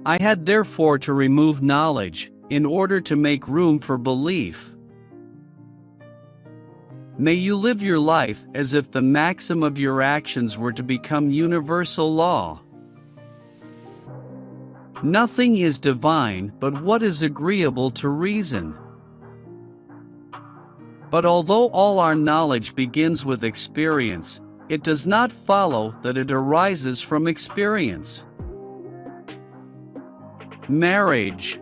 I had therefore to remove knowledge, in order to make room for belief. May you live your life as if the maxim of your actions were to become universal law. Nothing is divine but what is agreeable to reason. But although all our knowledge begins with experience, it does not follow that it arises from experience. Marriage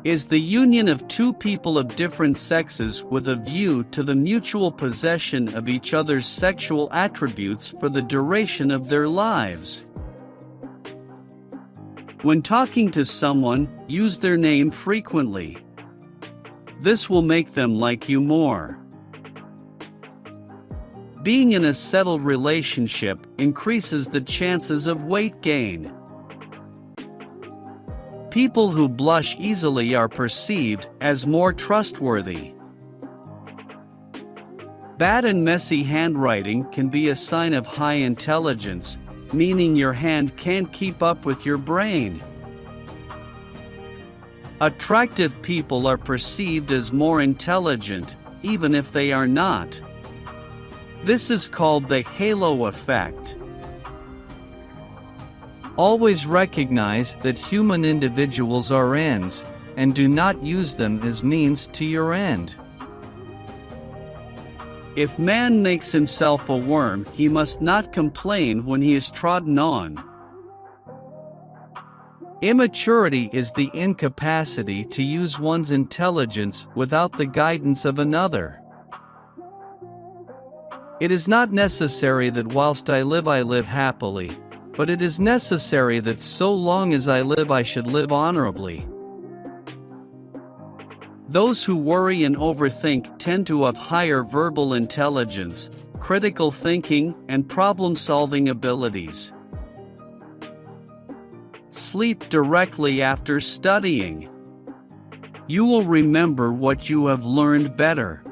is the union of two people of different sexes with a view to the mutual possession of each other's sexual attributes for the duration of their lives. When talking to someone, use their name frequently. This will make them like you more. Being in a settled relationship increases the chances of weight gain. People who blush easily are perceived as more trustworthy. Bad and messy handwriting can be a sign of high intelligence, meaning your hand can't keep up with your brain. Attractive people are perceived as more intelligent, even if they are not. This is called the halo effect. Always recognize that human individuals are ends, and do not use them as means to your end. If man makes himself a worm, he must not complain when he is trodden on. Immaturity is the incapacity to use one's intelligence without the guidance of another. It is not necessary that whilst I live happily, but it is necessary that so long as I live I should live honorably. Those who worry and overthink tend to have higher verbal intelligence, critical thinking, and problem-solving abilities. Sleep directly after studying. You will remember what you have learned better.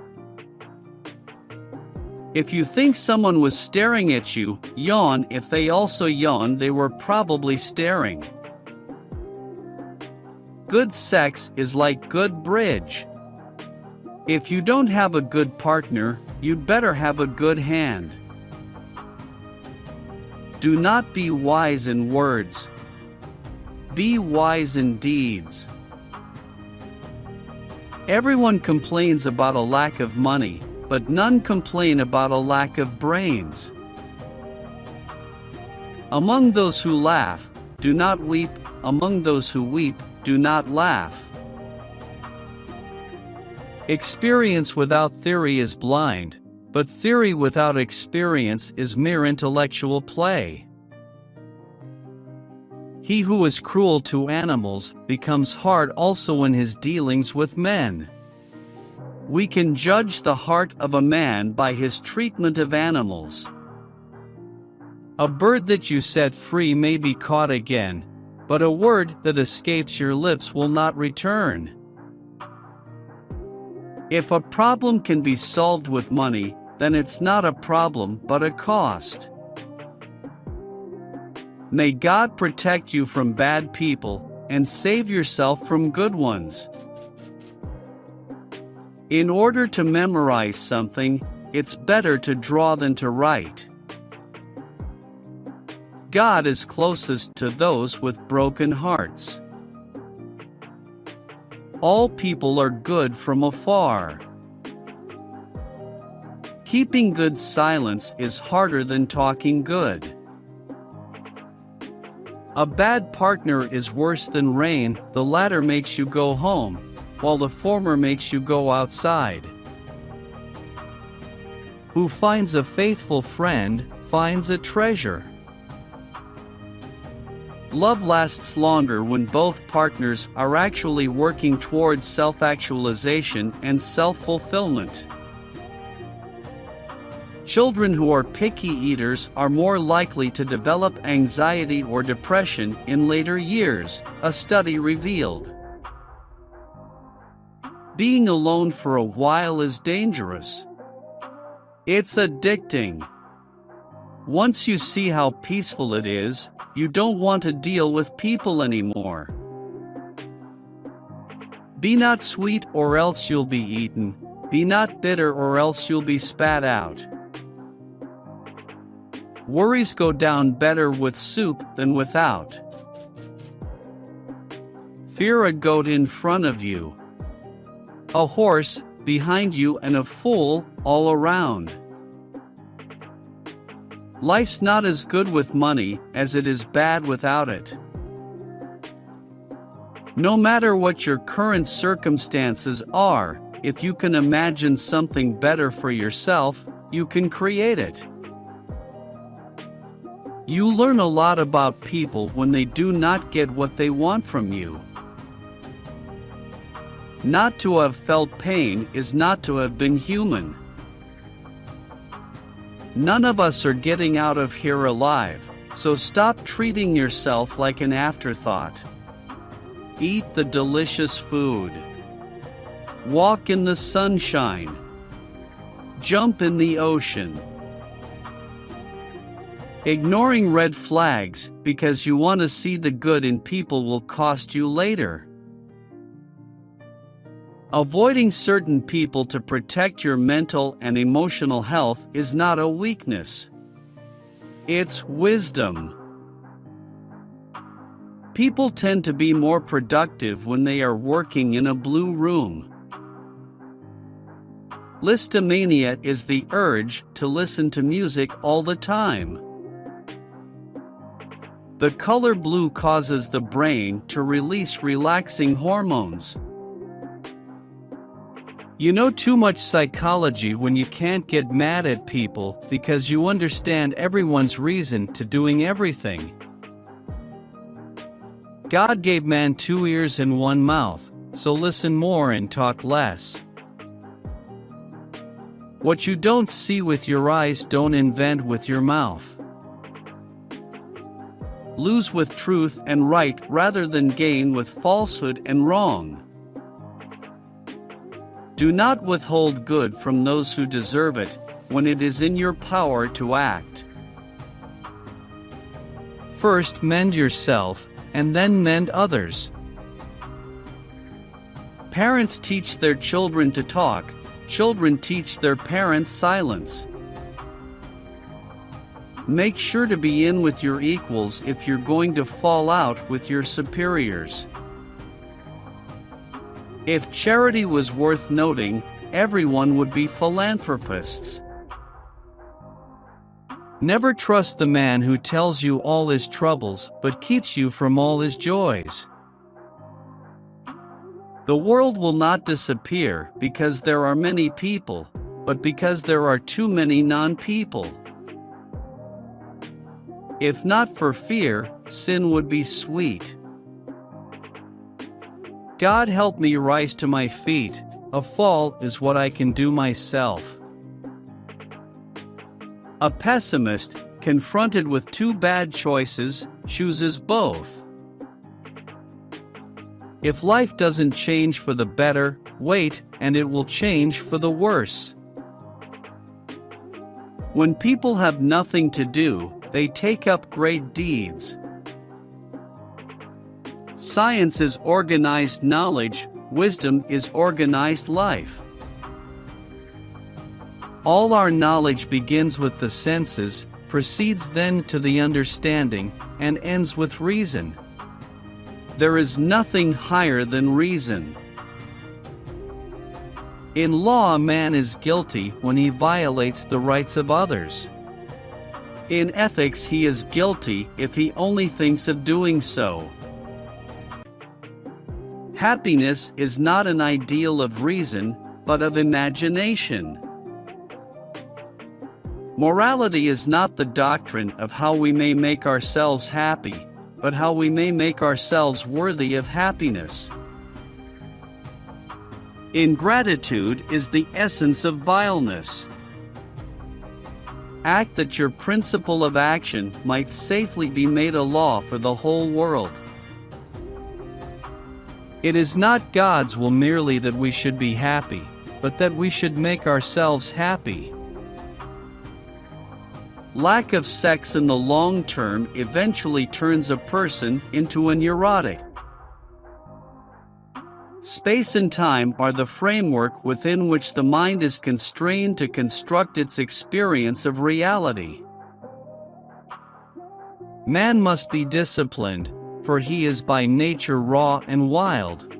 If you think someone was staring at you, yawn. If they also yawned, they were probably staring. Good sex is like good bridge. If you don't have a good partner, you'd better have a good hand. Do not be wise in words. Be wise in deeds. Everyone complains about a lack of money, but none complain about a lack of brains. Among those who laugh, do not weep. Among those who weep, do not laugh. Experience without theory is blind, but theory without experience is mere intellectual play. He who is cruel to animals becomes hard also in his dealings with men. We can judge the heart of a man by his treatment of animals. A bird that you set free may be caught again, but a word that escapes your lips will not return. If a problem can be solved with money, then it's not a problem but a cost. May God protect you from bad people, and save yourself from good ones. In order to memorize something, it's better to draw than to write. God is closest to those with broken hearts. All people are good from afar. Keeping good silence is harder than talking good. A bad partner is worse than rain. The latter makes you go home, while the former makes you go outside. Who finds a faithful friend, finds a treasure. Love lasts longer when both partners are actually working towards self-actualization and self-fulfillment. Children who are picky eaters are more likely to develop anxiety or depression in later years, a study revealed. Being alone for a while is dangerous. It's addicting. Once you see how peaceful it is, you don't want to deal with people anymore. Be not sweet or else you'll be eaten. Be not bitter or else you'll be spat out. Worries go down better with soup than without. Fear a goat in front of you, a horse behind you, and a fool all around. Life's not as good with money as it is bad without it. No matter what your current circumstances are, if you can imagine something better for yourself, you can create it. You learn a lot about people when they do not get what they want from you. Not to have felt pain is not to have been human. None of us are getting out of here alive, so stop treating yourself like an afterthought. Eat the delicious food. Walk in the sunshine. Jump in the ocean. Ignoring red flags because you want to see the good in people will cost you later. Avoiding certain people to protect your mental and emotional health is not a weakness. It's wisdom. People tend to be more productive when they are working in a blue room. Listomania is the urge to listen to music all the time. The color blue causes the brain to release relaxing hormones. You know too much psychology when you can't get mad at people because you understand everyone's reason to doing everything. God gave man 2 ears and 1 mouth, so listen more and talk less. What you don't see with your eyes, don't invent with your mouth. Lose with truth and right rather than gain with falsehood and wrong. Do not withhold good from those who deserve it when it is in your power to act. First mend yourself, and then mend others. Parents teach their children to talk, children teach their parents silence. Make sure to be in with your equals if you're going to fall out with your superiors. If charity was worth noting, everyone would be philanthropists. Never trust the man who tells you all his troubles but keeps you from all his joys. The world will not disappear because there are many people, but because there are too many non-people. If not for fear, sin would be sweet. God help me rise to my feet. A fall is what I can do myself. A pessimist, confronted with 2 bad choices, chooses both. If life doesn't change for the better, wait, and it will change for the worse. When people have nothing to do, they take up great deeds. Science is organized knowledge, wisdom is organized life. All our knowledge begins with the senses, proceeds then to the understanding, and ends with reason. There is nothing higher than reason. In law, a man is guilty when he violates the rights of others. In ethics, he is guilty if he only thinks of doing so. Happiness is not an ideal of reason, but of imagination. Morality is not the doctrine of how we may make ourselves happy, but how we may make ourselves worthy of happiness. Ingratitude is the essence of vileness. Act that your principle of action might safely be made a law for the whole world. It is not God's will merely that we should be happy, but that we should make ourselves happy. Lack of sex in the long term eventually turns a person into a neurotic. Space and time are the framework within which the mind is constrained to construct its experience of reality. Man must be disciplined, for he is by nature raw and wild.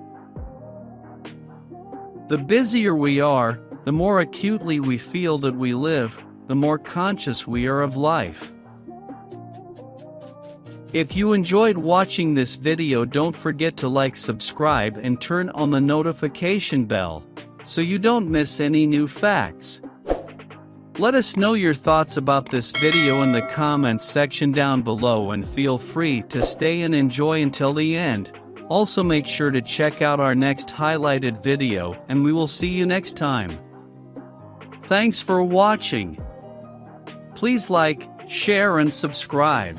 The busier we are, the more acutely we feel that we live, the more conscious we are of life. If you enjoyed watching this video, don't forget to like, subscribe, and turn on the notification bell, so you don't miss any new facts. Let us know your thoughts about this video in the comments section down below, and feel free to stay and enjoy until the end. Also make sure to check out our next highlighted video, and we will see you next time. Thanks for watching. Please like, share, and subscribe.